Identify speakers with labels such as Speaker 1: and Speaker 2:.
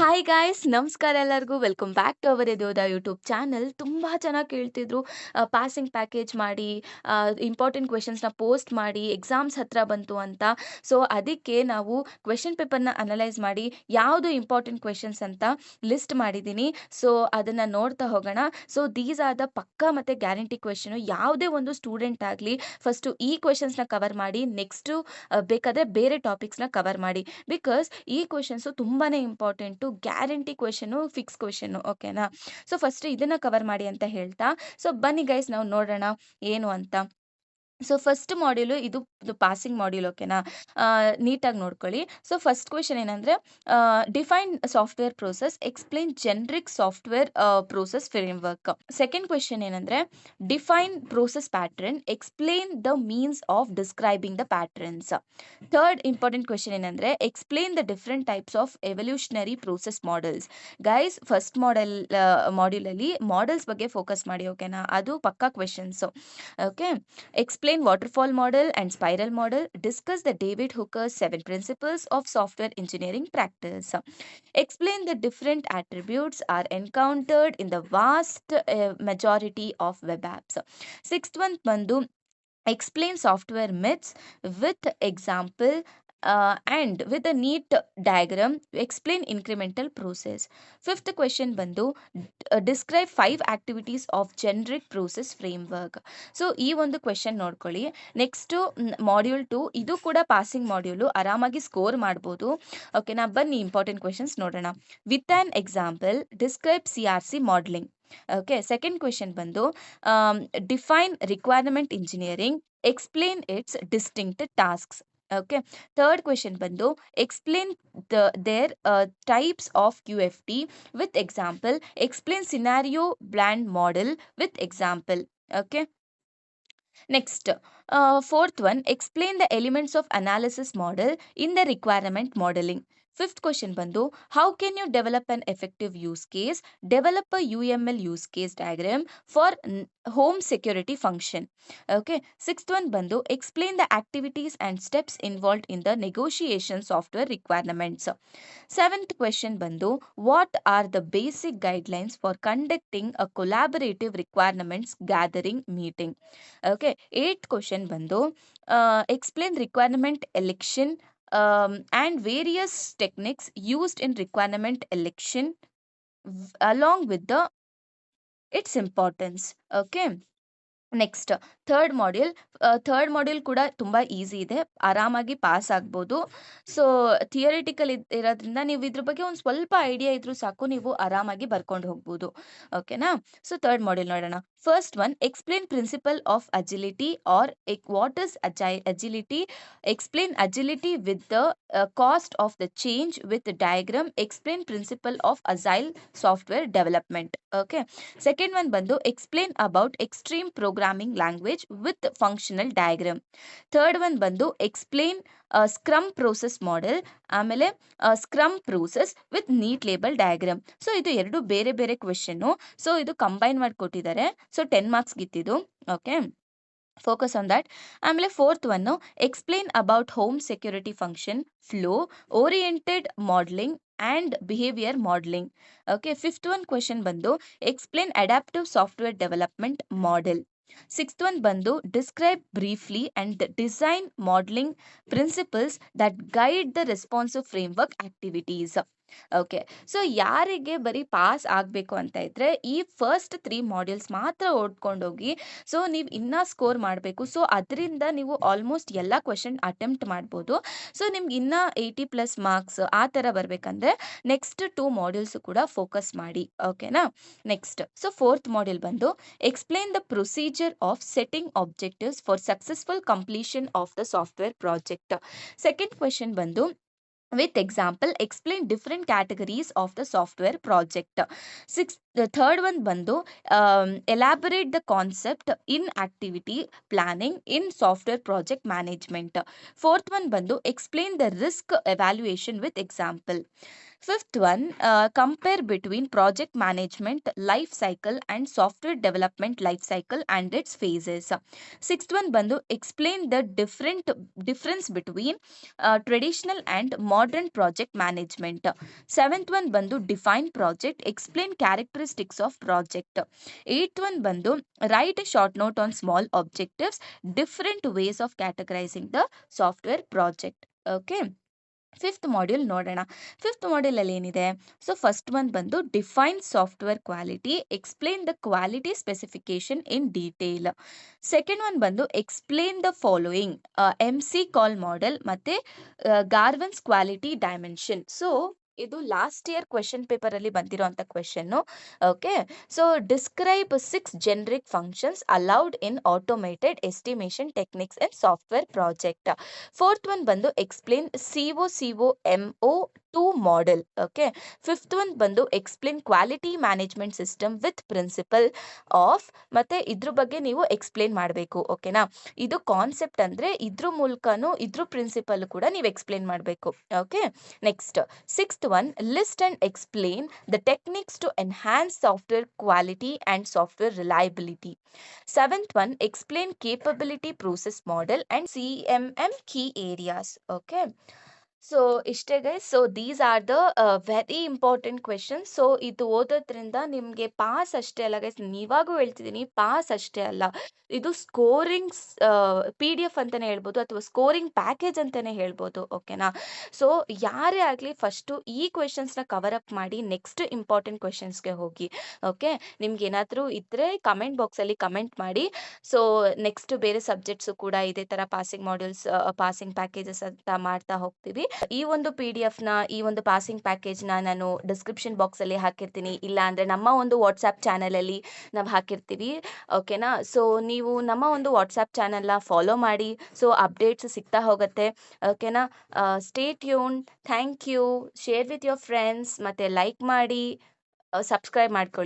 Speaker 1: Hi guys ನಮಸ್ಕಾರ ಎಲ್ಲರಿಗೂ welcome back to our ಎದೋದ ಯೂಟ್ಯೂಬ್ ಚಾನಲ್. ತುಂಬ ಚೆನ್ನಾಗಿ ಕೇಳ್ತಿದ್ರು ಪಾಸಿಂಗ್ ಪ್ಯಾಕೇಜ್ ಮಾಡಿ, ಇಂಪಾರ್ಟೆಂಟ್ ಕ್ವೆಶನ್ಸ್ನ ಪೋಸ್ಟ್ ಮಾಡಿ, ಎಕ್ಸಾಮ್ಸ್ ಹತ್ರ ಬಂತು ಅಂತ. ಸೊ ಅದಕ್ಕೆ ನಾವು ಕ್ವೆಶನ್ ಪೇಪರ್ನ ಅನಲೈಸ್ ಮಾಡಿ ಯಾವುದು ಇಂಪಾರ್ಟೆಂಟ್ ಕ್ವೆಶನ್ಸ್ ಅಂತ ಲಿಸ್ಟ್ ಮಾಡಿದ್ದೀನಿ. ಸೊ ಅದನ್ನು ನೋಡ್ತಾ ಹೋಗೋಣ. ಸೊ ದೀಸ್ ಆರ್ ದ ಪಕ್ಕಾ ಮತ್ತು ಗ್ಯಾರಂಟಿ ಕ್ವೆಶನು. ಯಾವುದೇ ಒಂದು ಸ್ಟೂಡೆಂಟ್ ಆಗಲಿ ಫಸ್ಟು ಈ ಕ್ವೆಶನ್ಸ್ನ ಕವರ್ ಮಾಡಿ, ನೆಕ್ಸ್ಟು ಬೇಕಾದರೆ ಬೇರೆ ಟಾಪಿಕ್ಸ್ನ ಕವರ್ ಮಾಡಿ. ಬಿಕಾಸ್ ಈ ಕ್ವೆಶನ್ಸು ತುಂಬಾ important, guarantee question, fix question. ಓಕೆನಾ? ಸೊ ಫಸ್ಟ್ ಇದನ್ನು ಕವರ್ ಮಾಡಿ ಅಂತ ಹೇಳ್ತಾ, ಸೊ ಬನ್ನಿ ಗೈಸ್ ನಾವು ನೋಡೋಣ ಏನು ಅಂತ. ಸೊ ಫಸ್ಟ್ ಮಾಡ್ಯೂಲು ಇದು ಪಾಸಿಂಗ್ ಮಾಡ್ಯೂಲ್. ಓಕೆನಾ? ನೀಟಾಗಿ ನೋಡ್ಕೊಳ್ಳಿ. ಸೊ ಫಸ್ಟ್ ಕ್ವೆಶನ್ ಏನಂದರೆ, define software process, explain generic software process framework. Second question ಏನಂದರೆ, define process pattern, explain the means of describing the patterns. Third important question ಏನಂದರೆ, explain the different types of evolutionary process models. Guys first ಮಾಡ್ಯೂಲಲ್ಲಿ models ಬಗ್ಗೆ focus ಮಾಡಿ. ಓಕೆನಾ? ಅದು ಪಕ್ಕಾ questions. Okay. Explain waterfall model and spiral model. Discuss the David Hooker's 7 principles of software engineering practice. Explain the different attributes are encountered in the vast majority of web apps. Sixth one bandu, explain software myths with example and with a neat diagram. Explain incremental process. Fifth question bandu, describe 5 activities of generic process framework. So ಈ ಒಂದು question ನೋಡ್ಕೊಳ್ಳಿ. Next module 2, ಇದು ಕೂಡ passing module, ಆರಾಮಾಗಿ score ಮಾಡ್ಬೋದು. ಓಕೆನಾ? ಬನ್ನಿ important questions ನೋಡೋಣ. With an example describe CRC modelling. Okay. Second question ಬಂದು, define requirement engineering, explain its distinct tasks. Okay. Third question ಬಂದು, explain their types of QFT with example. Explain scenario blend model with example. Okay. Next, fourth one, explain the elements of analysis model in the requirement modeling. Fifth question bandu, how can you develop an effective use case? Develop a UML use case diagram for home security function. Okay. Sixth one bandu, explain the activities and steps involved in the negotiation software requirements. Seventh question bandu, what are the basic guidelines for conducting a collaborative requirements gathering meeting? Okay. Eighth question bandu, explain requirement election and various techniques used in requirement election along with its importance. Okay. Next third module ಕೂಡ ತುಂಬ easy ಇದೆ, ಆರಾಮಾಗಿ pass ಆಗ್ಬೋದು. So theoretical ಇರೋದ್ರಿಂದ ನೀವು ಇದ್ರ ಬಗ್ಗೆ ಒಂದು ಸ್ವಲ್ಪ ಐಡಿಯಾ ಇದ್ರೂ ಸಾಕು, ನೀವು ಆರಾಮಾಗಿ ಬರ್ಕೊಂಡು ಹೋಗ್ಬೋದು. ಓಕೆನಾ? ಸೊ ಥರ್ಡ್ ಮಾಡ್ಯೂಲ್ ನೋಡೋಣ. First one, explain principle of agility or what is agility. Explain agility with the cost of the change with diagram. Explain principle of agile software development. Okay. Second one ಬಂದು, explain about extreme programming language with functional diagram. Third one ಬಂದು, explain scrum process model, ಆಮೇಲೆ scrum process with neat label diagram. So ಇದು ಎರಡು ಬೇರೆ ಬೇರೆ question. So ಇದು combine ಮಾಡಿ ಕೊಟ್ಟಿದ್ದಾರೆ. ಸೊ 10 ಮಾರ್ಕ್ಸ್ ಗಿತ್ತಿದ್ದು. ಓಕೆ. Focus on that. ಆಮೇಲೆ fourth one, explain about home security function flow, oriented modelling and behavior modeling. Okay. Fifth one question bandu, explain adaptive software development model. Sixth one bandu, describe briefly and design modeling principles that guide the responsive framework activities. Okay. So ಯಾರಿಗೆ ಬರೀ pass ಆಗಬೇಕು ಅಂತ ಇದ್ದರೆ ಈ first 3 modules ಮಾತ್ರ ಓದ್ಕೊಂಡೋಗಿ. So ನೀವು ಇನ್ನೂ score ಮಾಡಬೇಕು. ಸೊ ಅದರಿಂದ ನೀವು ಆಲ್ಮೋಸ್ಟ್ ಎಲ್ಲ ಕ್ವೆಶನ್ ಅಟೆಂಪ್ಟ್ ಮಾಡ್ಬೋದು. ಸೊ ನಿಮ್ಗೆ ಇನ್ನೂ 80+ ಮಾರ್ಕ್ಸ್ ಆ ಥರ ಬರಬೇಕಂದ್ರೆ ನೆಕ್ಸ್ಟ್ 2 ಮಾಡ್ಯೂಲ್ಸು ಕೂಡ ಫೋಕಸ್ ಮಾಡಿ. ಓಕೆನಾ? ನೆಕ್ಸ್ಟ್, ಸೊ ಫೋರ್ತ್ ಮಾಡ್ಯೂಲ್ ಬಂದು, explain the procedure of setting objectives for successful completion of the software project. Second question ಬಂದು, with example, explain different categories of the software project. The third one bandu, elaborate the concept in activity planning in software project management. Fourth one bandu, explain the risk evaluation with example. Fifth one, compare between project management life cycle and software development life cycle and its phases. Sixth one ಬಂದು explain the difference between traditional and modern project management. Seventh one ಬಂದು define project, explain characteristics of project. Eighth one ಬಂದು write a short note on small objectives, different ways of categorising the software project. Okay, fifth module ನೋಡೋಣ. Fifth module ಅಲ್ಲಿ ಏನಿದೆ? So first one ಬಂದು define software quality, explain the quality specification in detail. Second one ಬಂದು explain the following, MC call model ಮತ್ತೆ Garvin's quality dimension. So ಇದು last year question paper ಅಲ್ಲಿ ಬಂದಿರೋಂಥ question. Okay, so describe 6 generic functions allowed in automated estimation techniques and software project. Fourth one ಬಂದು explain COMO2 model. Okay, fifth one ಬಂದು explain quality management system with principle of, ಮತ್ತೆ ಇದ್ರ ಬಗ್ಗೆ ನೀವು explain ಮಾಡಬೇಕು. ಓಕೆನಾ, ಇದು ಕಾನ್ಸೆಪ್ಟ್ ಅಂದ್ರೆ ಇದ್ರ ಮೂಲಕನೂ ಇದ್ರ ಪ್ರಿನ್ಸಿಪಲ್ ಕೂಡ ನೀವು ಎಕ್ಸ್ಪ್ಲೇನ್ ಮಾಡಬೇಕು. Okay, next sixth one, list and explain the techniques to enhance software quality and software reliability. Seventh one, explain capability process model and CMM key areas. Okay. So ಇಷ್ಟೇ guys. So these are the very important questions. So ಇದು ಓದೋದ್ರಿಂದ ನಿಮಗೆ pass ಅಷ್ಟೇ ಅಲ್ಲ guys, ನೀವಾಗೂ ಹೇಳ್ತಿದ್ದೀನಿ, pass ಅಷ್ಟೇ ಅಲ್ಲ, ಇದು ಸ್ಕೋರಿಂಗ್ PDF ಅಂತಾನೆ ಹೇಳ್ಬೋದು, ಅಥವಾ ಸ್ಕೋರಿಂಗ್ ಪ್ಯಾಕೇಜ್ ಅಂತಾನೆ ಹೇಳ್ಬೋದು. ಓಕೆನಾ, ಸೊ ಯಾರೇ ಆಗಲಿ ಫಸ್ಟು ಈ ಕ್ವೆಶನ್ಸ್ನ ಕವರ್ ಅಪ್ ಮಾಡಿ ನೆಕ್ಸ್ಟ್ ಇಂಪಾರ್ಟೆಂಟ್ ಕ್ವೆಶನ್ಸ್ಗೆ ಹೋಗಿ. ಓಕೆ, ನಿಮ್ಗೆ ಏನಾದರೂ ಇದ್ದರೆ ಕಮೆಂಟ್ ಬಾಕ್ಸಲ್ಲಿ ಕಮೆಂಟ್ ಮಾಡಿ. ಸೊ ನೆಕ್ಸ್ಟ್ ಬೇರೆ ಸಬ್ಜೆಕ್ಟ್ಸು ಕೂಡ ಇದೇ ಥರ ಪಾಸಿಂಗ್ ಮಾಡ್ಯೂಲ್ಸ್, ಪಾಸಿಂಗ್ ಪ್ಯಾಕೇಜಸ್ ಅಂತ ಮಾಡ್ತಾ ಹೋಗ್ತೀವಿ. ಈ ಒಂದು PDF ನ, ಈ ಒಂದು ಪಾಸಿಂಗ್ ಪ್ಯಾಕೇಜ್ನ ನಾನು ಡಿಸ್ಕ್ರಿಪ್ಷನ್ ಬಾಕ್ಸಲ್ಲಿ ಹಾಕಿರ್ತೀನಿ, ಇಲ್ಲ ಅಂದರೆ ನಮ್ಮ ಒಂದು ವಾಟ್ಸ್ಆ್ಯಪ್ ಚಾನಲಲ್ಲಿ ನಾವು ಹಾಕಿರ್ತೀವಿ. ಓಕೆನಾ, ಸೊ ನೀವು ನಮ್ಮ ಒಂದು ವಾಟ್ಸ್ಆ್ಯಪ್ ಚಾನಲ್ನ ಫಾಲೋ ಮಾಡಿ. ಸೊ ಅಪ್ಡೇಟ್ಸ್ ಸಿಗ್ತಾ ಹೋಗುತ್ತೆ. ಓಕೆನಾ, stay tune. Thank you. Share with your friends, ಮತ್ತು ಲೈಕ್ ಮಾಡಿ, ಸಬ್ಸ್ಕ್ರೈಬ್ ಮಾಡ್ಕೊಳ್ಳಿ.